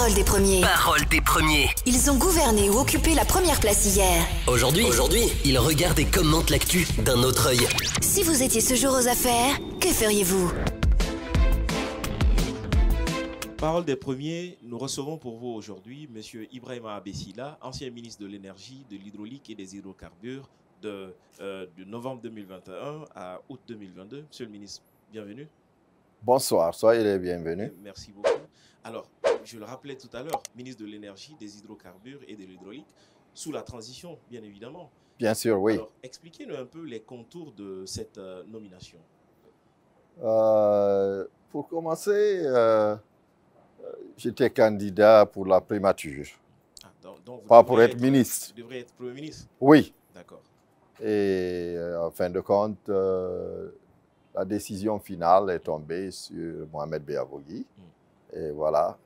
Parole des premiers. Parole des premiers. Ils ont gouverné ou occupé la première place hier. Aujourd'hui, ils regardent et commentent l'actu d'un autre œil. Si vous étiez ce jour aux affaires, que feriez-vous? Parole des premiers, nous recevons pour vous aujourd'hui M. Ibrahima Abessila, ancien ministre de l'Énergie, de l'Hydraulique et des Hydrocarbures de novembre 2021 à août 2022. Monsieur le ministre, bienvenue. Bonsoir, soyez les bienvenus. Merci beaucoup. Alors, je le rappelais tout à l'heure, ministre de l'Énergie, des Hydrocarbures et de l'Hydraulique, sous la transition, bien évidemment. Bien sûr, oui. Alors, expliquez-nous un peu les contours de cette nomination. Pour commencer, j'étais candidat pour la primature. Ah, donc pas pour être ministre. Vous devrez être Premier ministre? Oui. D'accord. Et en fin de compte, la décision finale est tombée sur Mohamed Beavogui. Et voilà.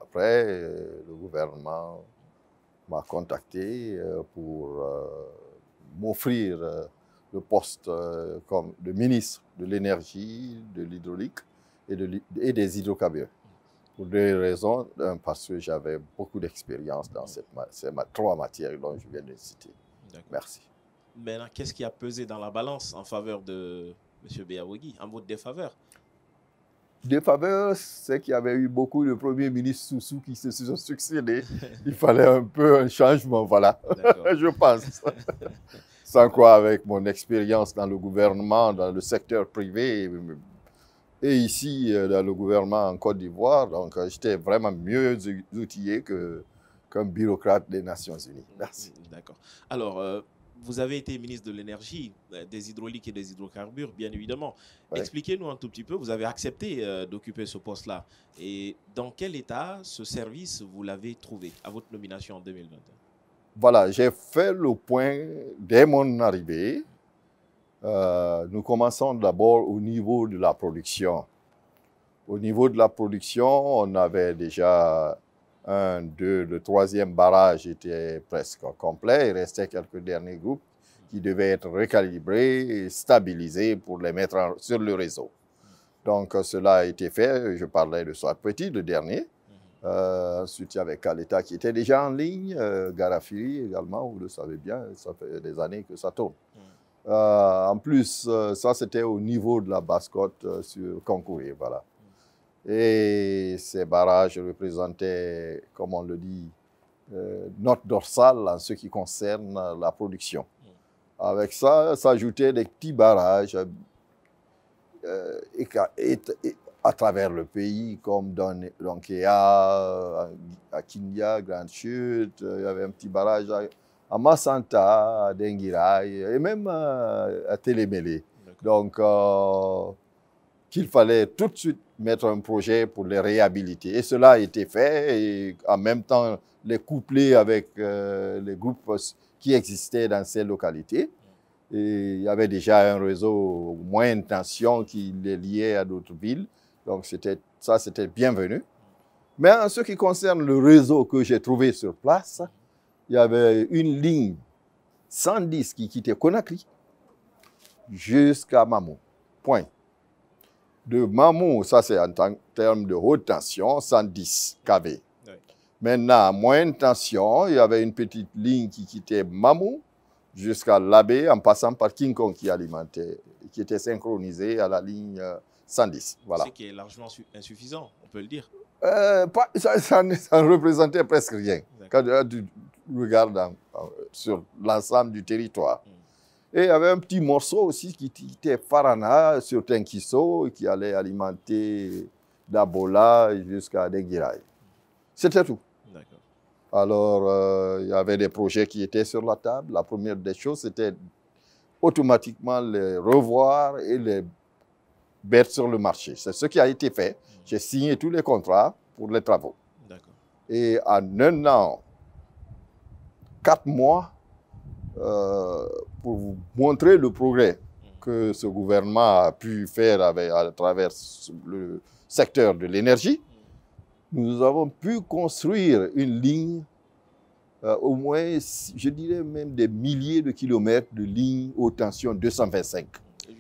Après, le gouvernement m'a contacté pour m'offrir le poste comme de ministre de l'Énergie, de l'Hydraulique et des Hydrocarbures. Pour deux raisons. Un, parce que j'avais beaucoup d'expérience dans ces trois matières dont je viens de citer. Merci. Maintenant, qu'est-ce qui a pesé dans la balance en faveur de M. Beavogui, en votre défaveur? Défaveur, c'est qu'il y avait eu beaucoup de premiers ministres sous qui se sont succédés. Il fallait un peu un changement, voilà, je pense. Sans quoi, avec mon expérience dans le gouvernement, dans le secteur privé, et ici, dans le gouvernement en Côte d'Ivoire, donc j'étais vraiment mieux outillé qu'un bureaucrate des Nations Unies. Merci. D'accord. Alors, vous avez été ministre de l'Énergie, des Hydrauliques et des Hydrocarbures, bien évidemment. Oui. Expliquez-nous un tout petit peu, vous avez accepté d'occuper ce poste-là. Et dans quel état ce service, vous l'avez trouvé à votre nomination en 2021? Voilà, j'ai fait le point dès mon arrivée. Nous commençons d'abord au niveau de la production. Au niveau de la production, on avait déjà le troisième barrage était presque complet. Il restait quelques derniers groupes qui devaient être recalibrés et stabilisés pour les mettre sur le réseau. Donc, cela a été fait. Je parlais de Soit Petit, le dernier. Ensuite, il y avait Caleta qui était déjà en ligne. Garafiri également, vous le savez bien, ça fait des années que ça tourne. En plus, ça, c'était au niveau de la basse-côte sur Concouré, voilà. Et ces barrages représentaient, comme on le dit, notre dorsale en ce qui concerne la production. Avec ça, s'ajoutaient des petits barrages à travers le pays, comme dans Lonkéa, à Kindia, Grande Chute. Il y avait un petit barrage à Massanta, à Denguiraï et même à Télémélé. Donc, qu'il fallait tout de suite mettre un projet pour les réhabiliter. Et cela a été fait, et en même temps les coupler avec les groupes qui existaient dans ces localités. Et il y avait déjà un réseau moyenne tension qui les liait à d'autres villes. Donc ça, c'était bienvenu. Mais en ce qui concerne le réseau que j'ai trouvé sur place, il y avait une ligne 110 qui quittait Conakry jusqu'à Mamou. Point. De Mamou, ça c'est en termes de haute tension, 110 kV. Oui. Maintenant, à moyenne tension, il y avait une petite ligne qui quittait Mamou jusqu'à Labé, en passant par King Kong qui alimentait, qui était synchronisée à la ligne 110. Voilà. Ce qui est largement insuffisant, on peut le dire. Ça ne représentait presque rien quand tu regardes sur l'ensemble du territoire. Et il y avait un petit morceau aussi qui était Farana sur Tenkiso qui allait alimenter Dabola jusqu'à Denguiraï. C'était tout. Alors, il y avait des projets qui étaient sur la table. La première des choses, c'était automatiquement les revoir et les mettre sur le marché. C'est ce qui a été fait. J'ai signé tous les contrats pour les travaux. Et en un an, 4 mois, pour vous montrer le progrès que ce gouvernement a pu faire à travers le secteur de l'énergie, nous avons pu construire une ligne, au moins, je dirais même des milliers de kilomètres de lignes haute tension 225.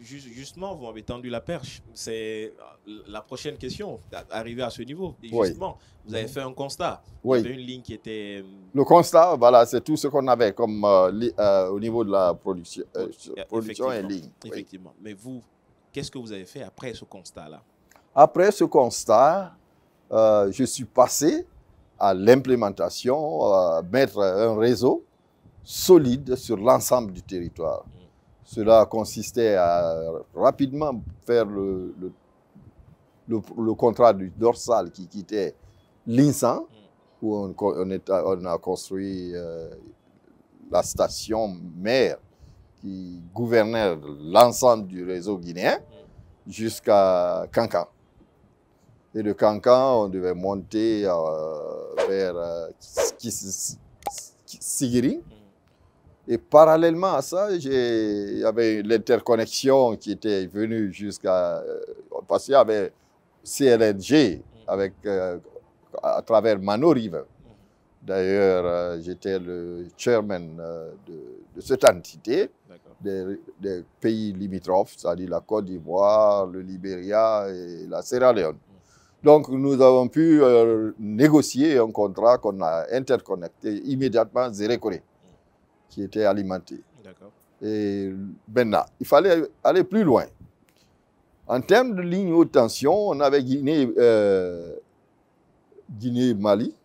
justement, vous m'avez tendu la perche. C'est la prochaine question, arriver à ce niveau. Et Oui. justement, vous avez fait un constat. Oui. Il y avait une ligne qui était... Le constat, voilà, c'est tout ce qu'on avait comme au niveau de la production, production et ligne. Oui. Effectivement. Mais vous, qu'est-ce que vous avez fait après ce constat-là? Après ce constat, je suis passé à l'implémentation, mettre un réseau solide sur l'ensemble du territoire. Cela consistait à rapidement faire le contrat du dorsal qui quittait l'Insan, où on a construit la station mère qui gouvernait l'ensemble du réseau guinéen jusqu'à Kankan. Et de Kankan, on devait monter vers Sigiri. Et parallèlement à ça, il y avait l'interconnexion qui était venue jusqu'à... parce qu'il y avait CLNG avec, à travers Mano River. D'ailleurs, j'étais le chairman de cette entité des pays limitrophes, c'est-à-dire la Côte d'Ivoire, le Libéria et la Sierra Leone. Donc, nous avons pu négocier un contrat qu'on a interconnecté immédiatement Zérékoré, qui était alimenté. Et maintenant, il fallait aller plus loin. En termes de ligne haute tension, on avait Guinée-Mali,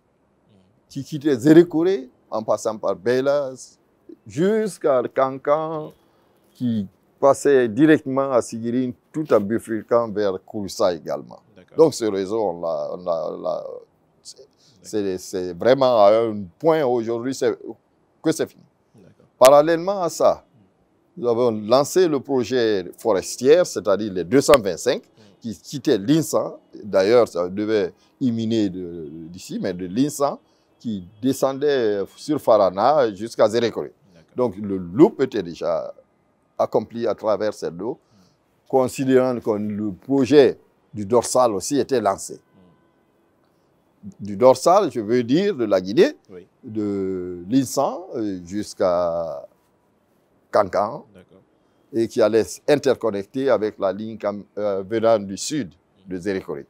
qui quittait Zérékoré en passant par Beylas, jusqu'à Kankan, qui passait directement à Sigirine, tout en bifurquant vers Kouroussa également. Donc ce réseau, c'est vraiment à un point aujourd'hui que c'est fini. Parallèlement à ça, nous avons lancé le projet forestier, c'est-à-dire les 225, qui quittaient l'Insan. D'ailleurs, ça devait éminer d'ici, mais de l'Insan, qui descendait sur Farana jusqu'à Zérékoré. Donc le loop était déjà accompli à travers cette eau, considérant que le projet du dorsal aussi était lancé. Du dorsal, je veux dire de la Guinée, de l'Insan jusqu'à Kankan, et qui allait interconnecter avec la ligne venant du sud de Zérékoré,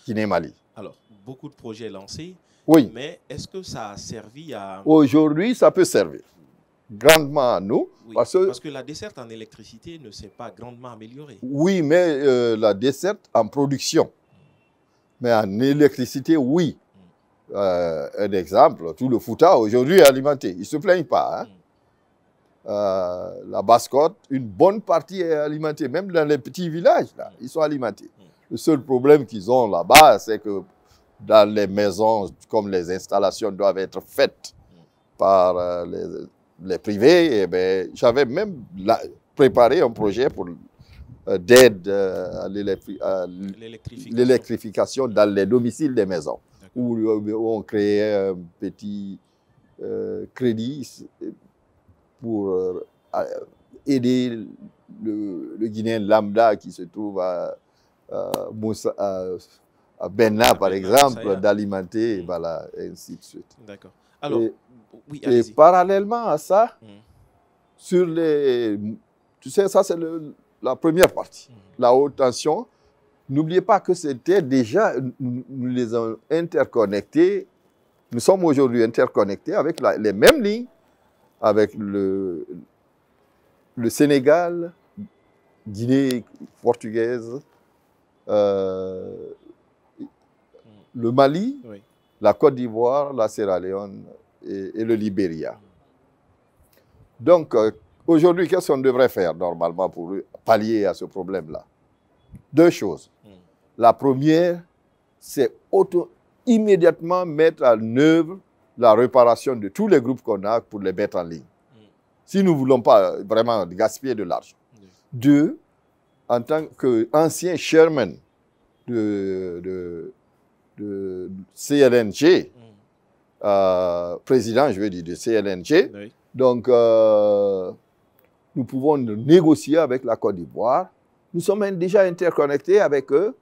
Guinée-Mali. Alors, beaucoup de projets lancés, oui. Mais est-ce que ça a servi à... Aujourd'hui, ça peut servir grandement à nous. Oui, parce que la desserte en électricité ne s'est pas grandement améliorée. Oui, mais la desserte en production. Mais en électricité, oui. Un exemple, tout le Fouta aujourd'hui est alimenté. Ils ne se plaignent pas. Hein. La Basse-Côte, une bonne partie est alimentée. Même dans les petits villages, là, ils sont alimentés. Le seul problème qu'ils ont là-bas, c'est que dans les maisons, comme les installations doivent être faites par les privés, eh j'avais même préparé un projet pour d'aide à l'électrification dans les domiciles des maisons, où on créait un petit crédit pour aider le Guinéen lambda qui se trouve à Benna, par exemple, d'alimenter, voilà, et ainsi de suite. D'accord. Alors, oui, et parallèlement à ça, sur les... Tu sais, ça, c'est la première partie. La haute tension, n'oubliez pas que c'était déjà... Nous les avons interconnectés. Nous sommes aujourd'hui interconnectés avec les mêmes lignes, avec le Sénégal, Guinée portugaise, le Mali, la Côte d'Ivoire, la Sierra Leone et le Libéria. Donc, aujourd'hui, qu'est-ce qu'on devrait faire normalement pour pallier à ce problème-là? Deux choses. La première, c'est immédiatement mettre en œuvre la réparation de tous les groupes qu'on a pour les mettre en ligne. Si nous ne voulons pas vraiment gaspiller de l'argent. Deux, en tant qu'ancien chairman de CLNG, président, je veux dire, de CLNG, donc nous pouvons négocier avec la Côte d'Ivoire. Nous sommes déjà interconnectés avec eux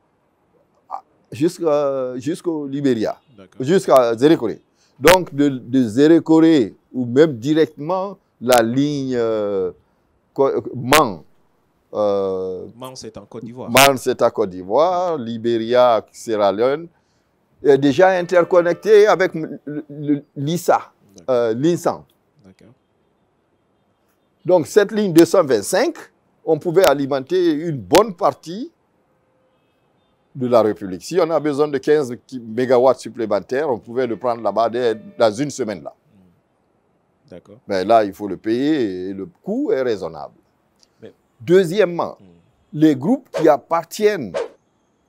jusqu'au Libéria, jusqu'à Zérékoré. Donc, de Zérékoré, ou même directement la ligne Man Mans est en Côte d'Ivoire. Mans est à Côte d'Ivoire, Libéria, Sierra Leone, est déjà interconnecté avec l'ISA, l'INSAN. D'accord. Donc, cette ligne 225, on pouvait alimenter une bonne partie de la République. Si on a besoin de 15 mégawatts supplémentaires, on pouvait le prendre là-bas dans une semaine. Là. D'accord. Mais là, il faut le payer et le coût est raisonnable. Deuxièmement, les groupes qui appartiennent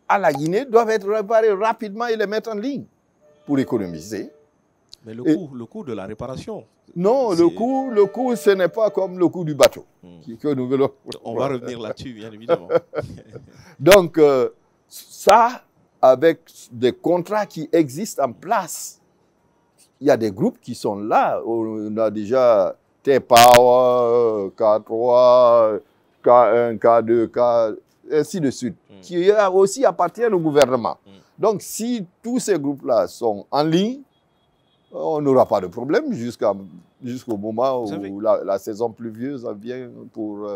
à la Guinée doivent être réparés rapidement et les mettre en ligne pour économiser. Mais le coût de la réparation. Non, le coût, ce n'est pas comme le coût du bateau. Que nous voulons. On va revenir là-dessus, bien évidemment. Donc, ça, avec des contrats qui existent en place, il y a des groupes qui sont là. On a déjà T-Power, K3, K1, K2, K, ainsi de suite, qui aussi appartiennent au gouvernement. Donc, si tous ces groupes-là sont en ligne, on n'aura pas de problème jusqu'au moment où la saison pluvieuse vient pour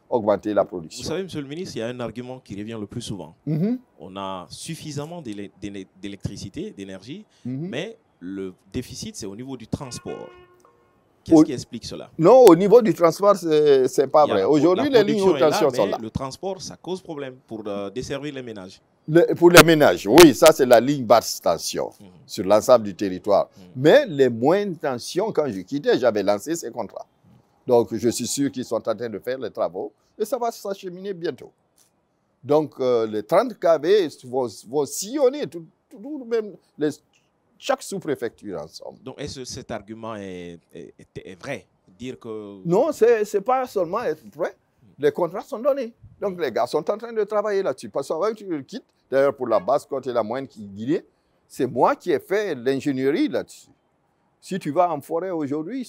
augmenter la production. Vous savez, Monsieur le ministre, il y a un argument qui revient le plus souvent. On a suffisamment d'électricité, d'énergie, mais le déficit, c'est au niveau du transport. Qu'est-ce qui explique cela? Non, au niveau du transport, ce n'est pas vrai. Aujourd'hui, les lignes haute tension sont là. Le transport, ça cause problème pour desservir les ménages. Pour les ménages, oui, ça c'est la ligne basse tension sur l'ensemble du territoire. Mais les moyennes tensions, quand je quittais, j'avais lancé ces contrats. Donc, je suis sûr qu'ils sont en train de faire les travaux et ça va s'acheminer bientôt. Donc, les 30 kV vont sillonner chaque sous-préfecture ensemble. Donc, est-ce que cet argument est vrai? Dire que... Non, ce n'est pas seulement être vrai. Les contrats sont donnés. Donc, les gars sont en train de travailler là-dessus. Parce qu'avant que tu le quittes, d'ailleurs, pour la Basse-Côte et la Moyenne Guinée, c'est moi qui ai fait l'ingénierie là-dessus. Si tu vas en forêt aujourd'hui,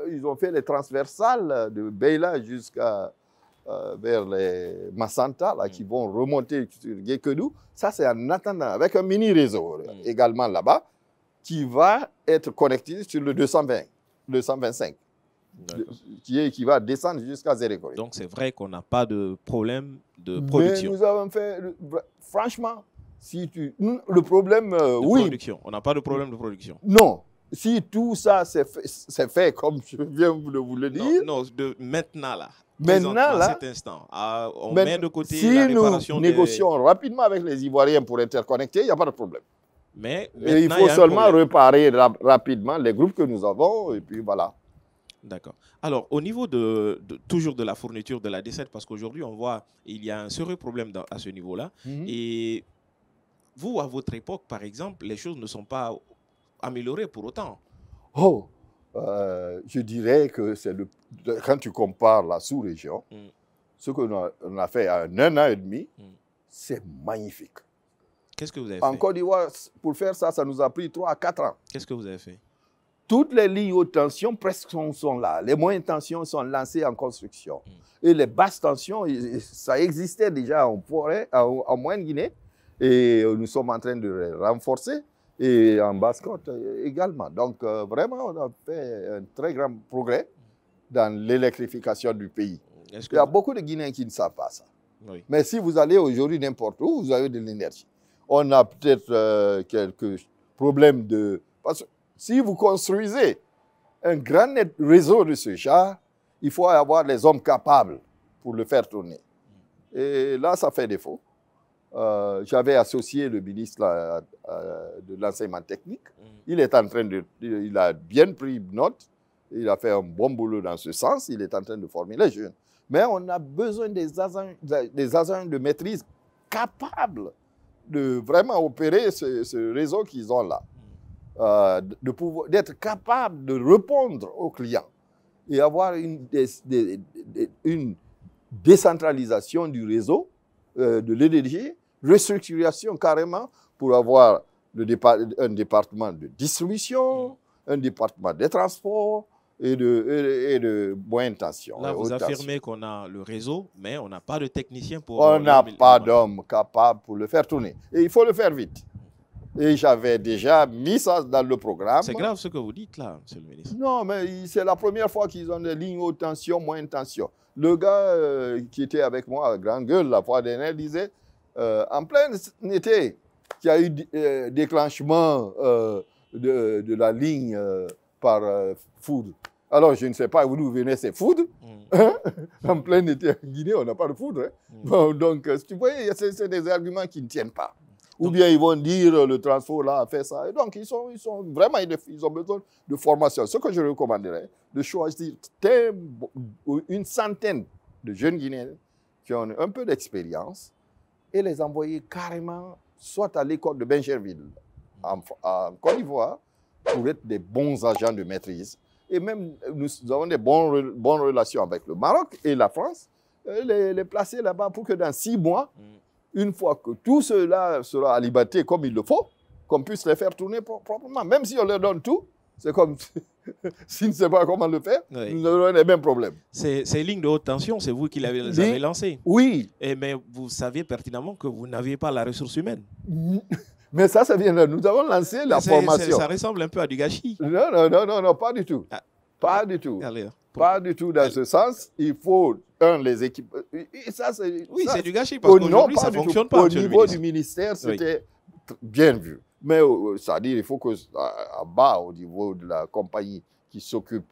ils ont fait les transversales de Beila jusqu'à vers les Massanta, là, qui vont remonter sur Guékedou. Ça, c'est en attendant, avec un mini-réseau également là-bas, qui va être connecté sur le 225. Qui va descendre jusqu'à Zérékoré. Donc, c'est vrai qu'on n'a pas de problème de production. Mais nous avons fait, franchement, le problème, oui. Production. On n'a pas de problème de production. Non. Si tout ça c'est fait comme je viens de vous le dire. Non, maintenant là. Maintenant là. À cet instant. On met de côté la réparation. Si nous négocions rapidement avec les Ivoiriens pour interconnecter, il n'y a pas de problème. Mais il faut seulement réparer rapidement les groupes que nous avons et puis voilà. D'accord. Alors, au niveau toujours de la fourniture de la D7, parce qu'aujourd'hui, on voit il y a un sérieux problème à ce niveau-là. Et vous, à votre époque, par exemple, les choses ne sont pas améliorées pour autant. Oh, je dirais que quand tu compares la sous-région, ce qu'on a fait en 1 an et demi, c'est magnifique. Qu'est-ce que vous avez fait? En Côte d'Ivoire, pour faire ça, ça nous a pris 3 à 4 ans. Qu'est-ce que vous avez fait? Toutes les lignes haute tension presque sont là. Les moyennes tensions sont lancées en construction. Et les basses tensions, ça existait déjà en forêt, en Moyenne-Guinée. Et nous sommes en train de les renforcer. Et en Basse-Côte également. Donc, vraiment, on a fait un très grand progrès dans l'électrification du pays. Il y a beaucoup de Guinéens qui ne savent pas ça. Oui. Mais si vous allez aujourd'hui n'importe où, vous avez de l'énergie. On a peut-être quelques problèmes de... Parce que si vous construisez un grand réseau de ce genre, il faut avoir les hommes capables pour le faire tourner. Et là, ça fait défaut. J'avais associé le ministre de l'enseignement technique. Il est en train il a bien pris note. Il a fait un bon boulot dans ce sens. Il est en train de former les jeunes. Mais on a besoin des agents de maîtrise capables de vraiment opérer ce réseau qu'ils ont là. D'être capable de répondre aux clients et avoir une décentralisation du réseau de l'énergie, restructuration carrément pour avoir un département de distribution, un département des transports et de moyenne tension. Là, vous affirmez qu'on a le réseau, mais on n'a pas de technicien pour... On n'a pas d'hommes capables pour le faire tourner. Et il faut le faire vite. Et j'avais déjà mis ça dans le programme. C'est grave ce que vous dites là, monsieur le ministre. Non, mais c'est la première fois qu'ils ont des lignes haute tension, moyenne tension. Le gars qui était avec moi à Grande Gueule la fois dernière disait, en plein été, qu'il y a eu déclenchement de la ligne par foudre. Alors, je ne sais pas d'où venaient ces foudres. En plein été en Guinée, on n'a pas de foudre. Hein. Bon, donc, tu vois, c'est des arguments qui ne tiennent pas. Ou bien ils vont dire le transport là a fait ça. Et donc, ils sont vraiment, ils ont besoin de formation. Ce que je recommanderais, de choisir une centaine de jeunes Guinéens qui ont un peu d'expérience et les envoyer carrément soit à l'école de Bencherville en Côte d'Ivoire pour être des bons agents de maîtrise. Et même, nous avons des bonnes relations avec le Maroc et la France, les placer là-bas pour que dans 6 mois, une fois que tout cela sera alimenté comme il le faut, qu'on puisse les faire tourner proprement. Même si on leur donne tout, c'est comme s'ils ne savent pas comment le faire, nous aurons les mêmes problèmes. Ces lignes de haute tension, c'est vous qui les avez lancées. Oui. Mais vous saviez pertinemment que vous n'aviez pas la ressource humaine. Mais ça vient là. Nous avons lancé la formation. Ça ressemble un peu à du gâchis. Non, pas du tout. Pas du tout. Pas du tout dans ce sens. Il faut, les équipes. Oui, c'est du gâchis parce qu'aujourd'hui, ça ne fonctionne pas. Au niveau du ministère, c'était bien vu. Mais c'est-à-dire, il faut que, à bas, au niveau de la compagnie qui s'occupe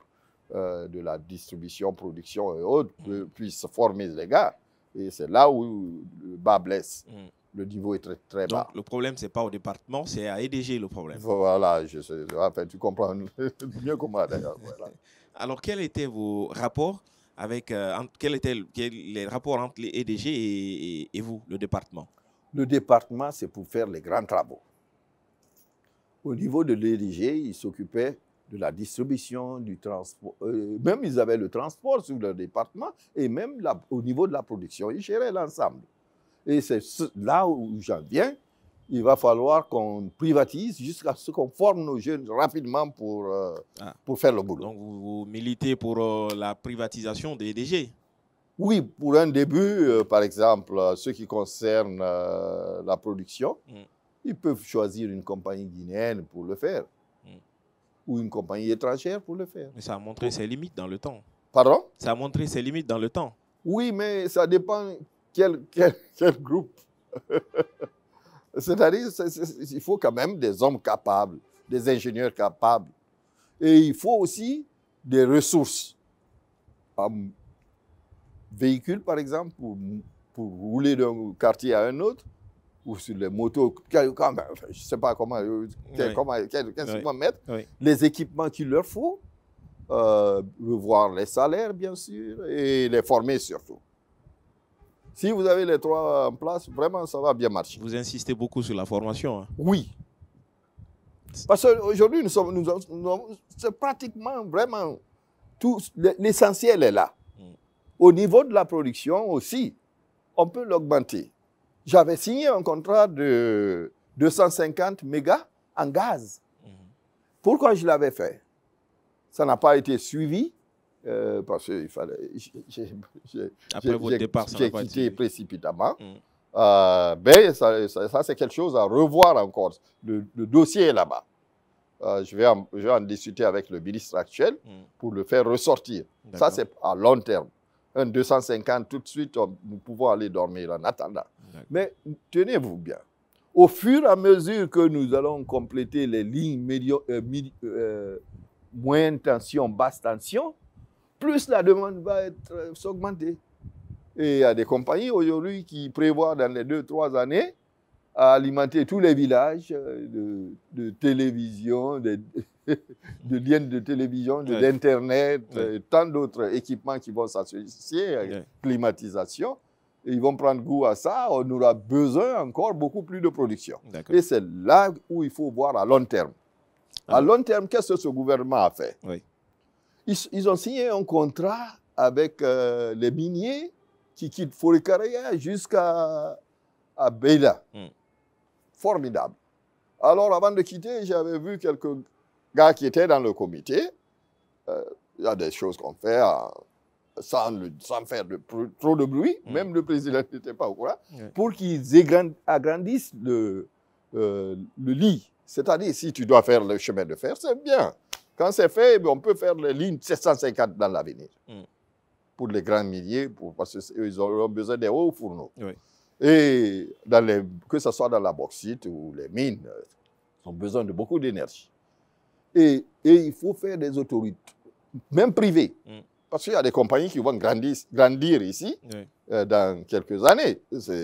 de la distribution, production et autres, puisse former les gars. Et c'est là où le bas blesse. Le niveau est très, très bas. Donc, le problème, ce n'est pas au département, c'est à EDG le problème. Voilà, je sais. Enfin, tu comprends mieux que moi, d'ailleurs. Voilà. Alors, quels étaient vos rapports avec... quels étaient les rapports entre les EDG et vous, le département? Le département, c'est pour faire les grands travaux. Au niveau de l'EDG, ils s'occupaient de la distribution, du transport. Même ils avaient le transport sur le département et même au niveau de la production. Ils géraient l'ensemble. Et c'est là où j'en viens. Il va falloir qu'on privatise jusqu'à ce qu'on forme nos jeunes rapidement pour faire le boulot. Donc, vous militez pour la privatisation des EDG? Oui, pour un début, par exemple, ce qui concerne la production, ils peuvent choisir une compagnie guinéenne pour le faire. Ou une compagnie étrangère pour le faire. Mais ça a montré ses limites dans le temps. Pardon? Ça a montré ses limites dans le temps. Oui, mais ça dépend quel groupe. C'est-à-dire, il faut quand même des hommes capables, des ingénieurs capables. Et il faut aussi des ressources. Un véhicule, par exemple, pour rouler d'un quartier à un autre, ou sur les motos, je ne sais pas qu'est-ce qu'ils vont mettre, les équipements qu'il leur faut, revoir les salaires, bien sûr, et les former surtout. Si vous avez les 3 en place, vraiment, ça va bien marcher. Vous insistez beaucoup sur la formation. Hein? Oui. Parce qu'aujourd'hui, c'est pratiquement vraiment tout. L'essentiel est là. Au niveau de la production aussi, on peut l'augmenter. J'avais signé un contrat de 250 mégas en gaz. Pourquoi je l'avais fait? Ça n'a pas été suivi. Parce qu'il fallait. Après votre départ, j'ai quitté précipitamment. Mais ça c'est quelque chose à revoir encore. Le dossier est là-bas. Je vais en discuter avec le ministre actuel pour le faire ressortir. Ça, c'est à long terme. Un 250, tout de suite, nous pouvons aller dormir en attendant. Mais tenez-vous bien. Au fur et à mesure que nous allons compléter les lignes moyenne tension, basse tension, plus la demande va s'augmenter. Et il y a des compagnies aujourd'hui qui prévoient dans les 2-3 années à alimenter tous les villages de télévision, de liens de télévision, d'Internet, tant d'autres équipements qui vont s'associer à la climatisation. Et ils vont prendre goût à ça. On aura besoin encore beaucoup plus de production. Et c'est là où il faut voir à long terme. À long terme, qu'est-ce que ce gouvernement a fait? Ils ont signé un contrat avec les miniers qui quittent Forêt-Caraya jusqu'à Beila. Formidable. Alors, avant de quitter, j'avais vu quelques gars qui étaient dans le comité. Il y a des choses qu'on fait sans faire trop de bruit. Même le président n'était pas au courant. Pour qu'ils agrandissent le lit. C'est-à-dire, si tu dois faire le chemin de fer, c'est bien. Quand c'est fait, on peut faire les lignes 750 dans l'avenir. pour les grands miniers, parce qu'ils auront besoin des hauts fourneaux. Oui. Et que ce soit dans la bauxite ou les mines, ils ont besoin de beaucoup d'énergie. Et il faut faire des autoroutes, même privées. Parce qu'il y a des compagnies qui vont grandir ici dans quelques années.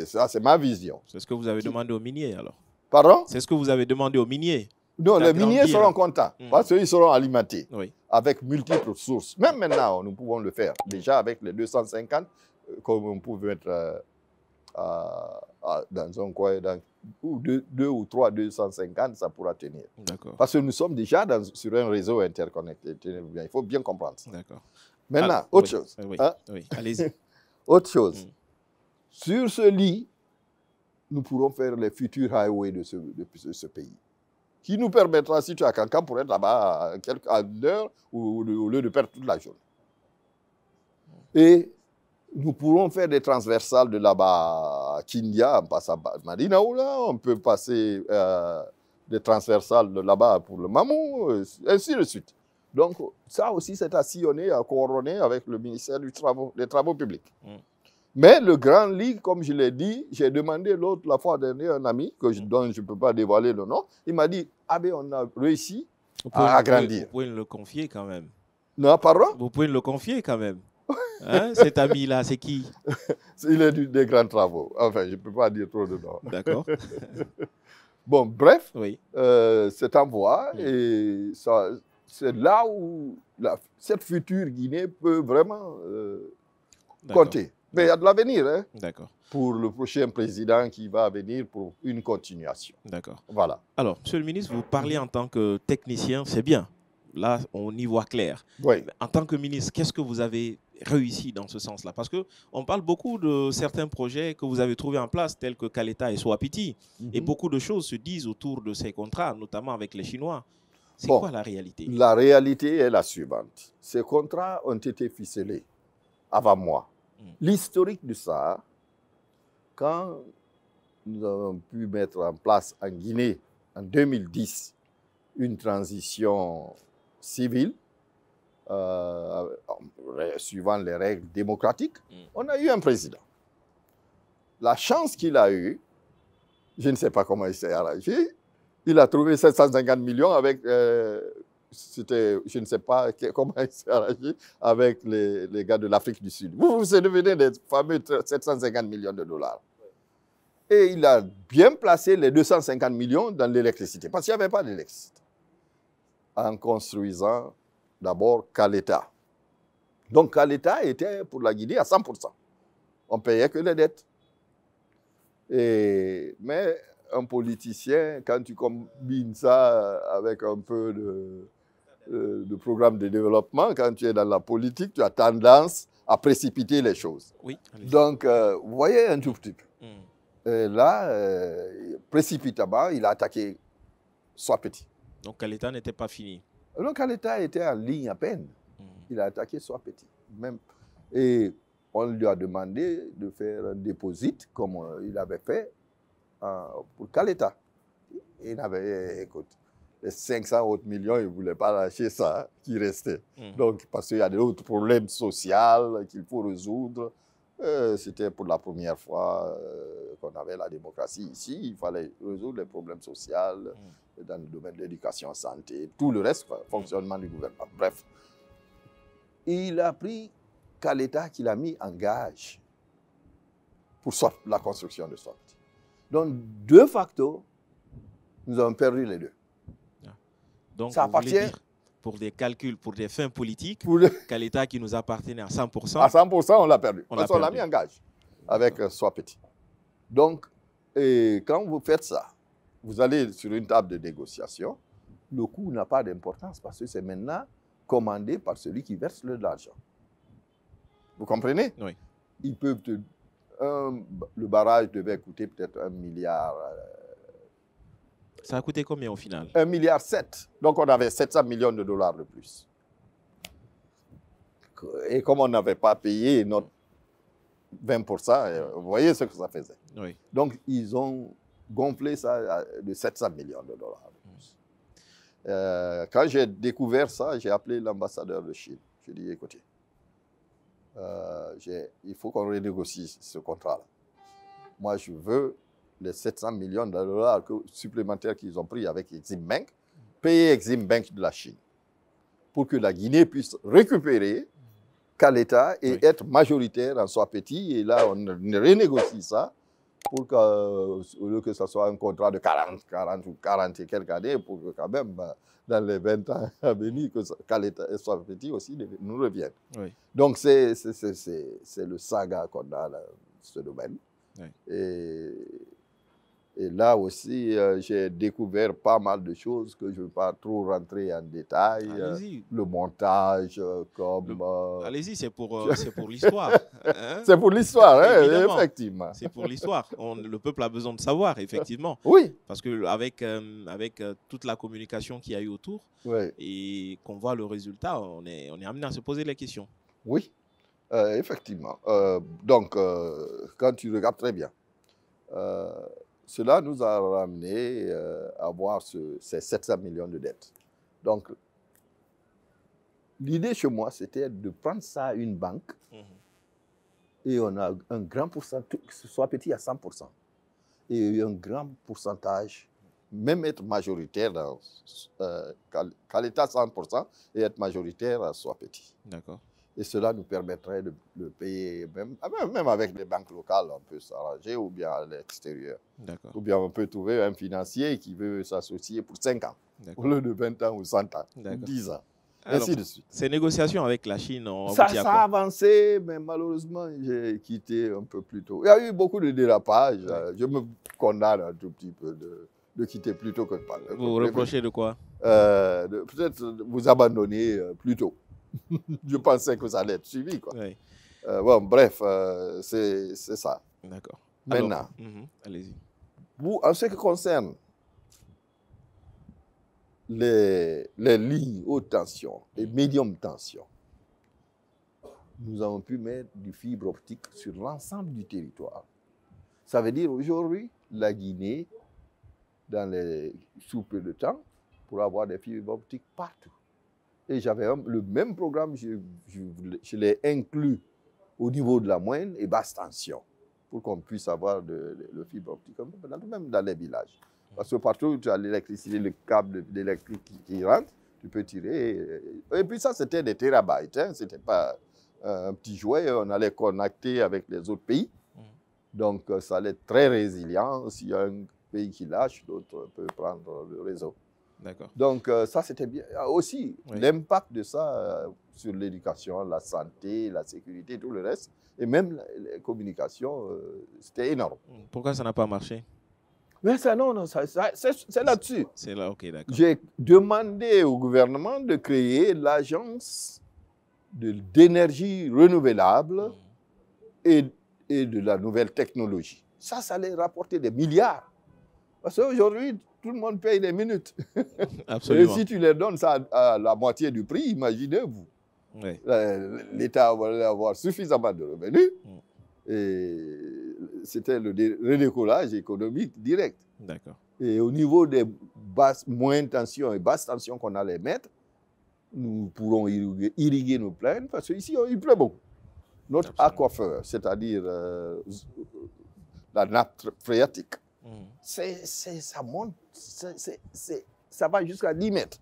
Ça, c'est ma vision. C'est ce que vous avez demandé aux miniers, alors? Pardon? C'est ce que vous avez demandé aux miniers? Non, les miniers seront contents parce qu'ils seront alimentés avec multiples sources. Même maintenant, nous pouvons le faire. Déjà avec les 250, comme on pouvait être dans un coin, deux ou trois 250, ça pourra tenir. Parce que nous sommes déjà sur un réseau interconnecté. Il faut bien comprendre ça. D'accord. Maintenant, autre chose. Oui, allez-y. Autre chose. Sur ce lit, nous pourrons faire les futurs highways de ce pays, qui nous permettra, si tu as quelqu'un, pour être là-bas à une heure au lieu de perdre toute la journée. Et nous pourrons faire des transversales de là-bas à Kindia, on passe à Madinaoula, on peut passer des transversales de là-bas pour le Mamou, ainsi de suite. Donc, ça aussi, c'est à sillonner, à coordonner avec le ministère des Travaux publics. Mais le grand lit, comme je l'ai dit, j'ai demandé la fois dernière un ami, dont je ne peux pas dévoiler le nom, il m'a dit, ah ben on a réussi à agrandir. Vous pouvez le confier quand même. Non, pardon? Vous pouvez le confier quand même. Hein, cet ami-là, c'est qui? Il est des grands travaux. Enfin, je ne peux pas dire trop de noms. D'accord. Bon, bref, oui. c'est en voie et c'est là où cette future Guinée peut vraiment compter. Mais il y a de l'avenir hein, pour le prochain président qui va venir pour une continuation. D'accord. Voilà. Alors, Monsieur le ministre, vous parlez en tant que technicien, c'est bien. Là, on y voit clair. Oui. En tant que ministre, qu'est-ce que vous avez réussi dans ce sens-là? Parce qu'on parle beaucoup de certains projets que vous avez trouvés en place, tels que Caleta et Soapiti. Et beaucoup de choses se disent autour de ces contrats, notamment avec les Chinois. C'est quoi la réalité? La réalité est la suivante. Ces contrats ont été ficelés avant moi. L'historique de ça, quand nous avons pu mettre en place en Guinée, en 2010, une transition civile, suivant les règles démocratiques, on a eu un président. La chance qu'il a eue, je ne sais pas comment il s'est arrangé, il a trouvé 750 millions avec, je ne sais pas comment il s'est arrangé, avec les gars de l'Afrique du Sud. Vous vous souvenez des fameux 750 millions de dollars. Et il a bien placé les 250 millions dans l'électricité, parce qu'il n'y avait pas d'électricité, en construisant d'abord Caleta. Donc Caleta était pour la Guinée à 100%. On ne payait que les dettes. Mais un politicien, quand tu combines ça avec un peu de programme de développement, quand tu es dans la politique, tu as tendance à précipiter les choses. Oui, donc, vous voyez un tout petit peu. Là, précipitamment, il a attaqué Soapiti. Donc Caleta n'était pas fini. Donc Caleta était en ligne à peine. Il a attaqué Soapiti. Et on lui a demandé de faire un déposit, comme il avait fait pour Caleta. Il avait, écoute, les 500 autres millions, il ne voulait pas lâcher ça, qui restait. Donc, parce qu'il y a d'autres problèmes sociaux qu'il faut résoudre. C'était pour la première fois qu'on avait la démocratie ici. Il fallait résoudre les problèmes sociaux dans le domaine de l'éducation, santé, tout le reste, fonctionnement du gouvernement. Bref, il a pris Caleta qu'il a mis en gage pour la construction de Soapiti. Donc, de facto, nous avons perdu les deux. Donc, ça appartient pour des calculs, pour des fins politiques, Caleta qui nous appartenait à 100%. À 100%, on l'a perdu. Parce qu'on l'a mis en gage avec Soapiti. Donc, quand vous faites ça, vous allez sur une table de négociation, le coût n'a pas d'importance parce que c'est maintenant commandé par celui qui verse l'argent. Vous comprenez? Oui. Ils peuvent le barrage devait coûter peut-être 1 milliard. Ça a coûté combien au final? 1,7 milliard. Donc on avait 700 millions de dollars de plus. Et comme on n'avait pas payé notre 20%, vous voyez ce que ça faisait. Oui. Donc ils ont gonflé ça de 700 millions de dollars de plus. Quand j'ai découvert ça, j'ai appelé l'ambassadeur de Chine. Je lui ai dit, écoutez, il faut qu'on renégocie ce contrat-là. Moi, je veux les 700 millions de dollars supplémentaires qu'ils ont pris avec Exim Bank, payer Exim Bank de la Chine, pour que la Guinée puisse récupérer Caleta et être majoritaire en soi petit. Et là, on renégocie ça pour que, au lieu que ce soit un contrat de 40 ou 40 et quelques années, pour que quand même, dans les 20 ans à venir, que Caleta et soit petit aussi nous reviennent. Oui. Donc, c'est le saga qu'on a dans ce domaine. Oui. Et là aussi, j'ai découvert pas mal de choses que je ne veux pas trop rentrer en détail. Le montage, comme... Allez-y, c'est pour l'histoire. Hein? C'est pour l'histoire, hein, effectivement. C'est pour l'histoire. Le peuple a besoin de savoir, effectivement. Oui. Parce qu'avec avec toute la communication qu'il y a eu autour, et qu'on voit le résultat, on est amené à se poser les questions. Oui, effectivement. Donc, quand tu regardes très bien, cela nous a ramené à avoir ces 700 millions de dettes. Donc, l'idée chez moi, c'était de prendre ça à une banque et on a un grand pourcentage, que ce soit petit à 100%, et un grand pourcentage, même être majoritaire qu'à l'État 100% et être majoritaire à soit petit. D'accord. Et cela nous permettrait de payer, même avec les banques locales, on peut s'arranger, ou bien à l'extérieur. Ou bien on peut trouver un financier qui veut s'associer pour 5 ans, au lieu de 20 ans ou 100 ans, ou 10 ans, ainsi de suite. Ces négociations avec la Chine ont ça a avancé, mais malheureusement, j'ai quitté un peu plus tôt. Il y a eu beaucoup de dérapages. Je me condamne un tout petit peu de quitter plus tôt que de parler. Vous reprochez de quoi? Peut-être vous abandonner plus tôt. Je pensais que ça allait être suivi, quoi. Oui. Bon, bref, c'est ça. D'accord. Maintenant, allez-y. En ce qui concerne les lignes haute tension et médium tension, nous avons pu mettre du fibre optique sur l'ensemble du territoire. Ça veut dire aujourd'hui, la Guinée, sous peu de temps, pour avoir des fibres optiques partout. Et j'avais le même programme, je l'ai inclus au niveau de la moyenne et basse tension, pour qu'on puisse avoir le fibre optique, même dans les villages. Parce que partout où tu as l'électricité, le câble d'électrique qui rentre, tu peux tirer. Et puis ça, c'était des terabytes, hein, ce n'était pas un petit jouet, on allait connecter avec les autres pays. Donc ça allait être très résilient. S'il y a un pays qui lâche, l'autre peut prendre le réseau. Donc ça, c'était bien. Aussi, l'impact de ça sur l'éducation, la santé, la sécurité, tout le reste, et même les communications, c'était énorme. Pourquoi ça n'a pas marché? Mais ça, non, c'est là-dessus. C'est là, ok, d'accord. J'ai demandé au gouvernement de créer l'agence d'énergie renouvelable et de la nouvelle technologie. Ça allait rapporter des milliards. Parce qu'aujourd'hui, tout le monde paye des minutes. Absolument. Et si tu les donnes ça à la moitié du prix, imaginez-vous. Oui. L'État va avoir suffisamment de revenus. Et c'était le redécollage économique direct. D'accord. Et au niveau des moyennes tensions et basses tensions qu'on allait mettre, nous pourrons irriguer nos plaines, parce qu'ici, il pleut beaucoup. Notre aquifère, c'est-à-dire la nappe phréatique, ça monte, ça va jusqu'à 10 mètres.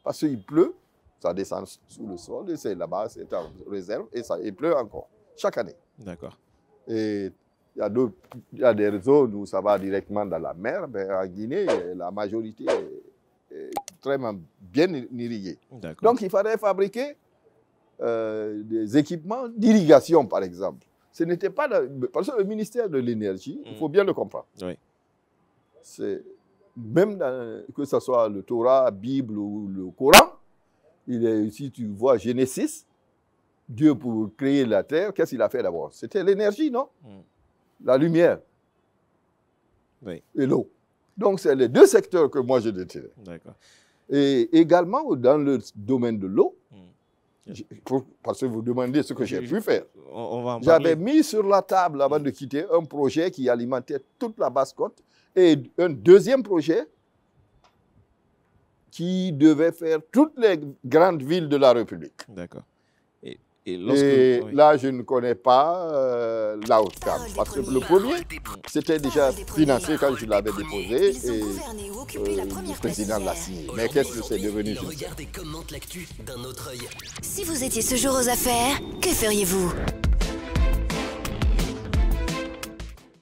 Parce qu'il pleut, ça descend sous le sol, et c'est là-bas, c'est en réserve, et il pleut encore, chaque année. D'accord. Et il y a des zones où ça va directement dans la mer, mais en Guinée, la majorité est très bien irriguée. Donc, il fallait fabriquer des équipements d'irrigation, par exemple. Ce n'était pas... Parce que le ministère de l'Énergie, il faut bien le comprendre. Oui. Même que ce soit le Torah, Bible ou le Coran, si tu vois Genesis, Dieu, pour créer la terre, qu'est-ce qu'il a fait d'abord? C'était l'énergie, non? La lumière. Oui. Et l'eau. Donc, c'est les deux secteurs que moi, je détirais. D'accord. Et également, dans le domaine de l'eau, parce que vous demandez ce que j'ai pu faire. J'avais mis sur la table, avant de quitter, un projet qui alimentait toute la Basse-Côte et un deuxième projet qui devait faire toutes les grandes villes de la République. D'accord. Et là, je ne connais pas l'outcome. Parce que le premier, c'était déjà financé quand je l'avais déposé et le président l'a signé. Mais qu'est-ce que c'est devenu? Regardez, commente l'actu d'un autre œil. Si vous étiez ce jour aux affaires, que feriez-vous?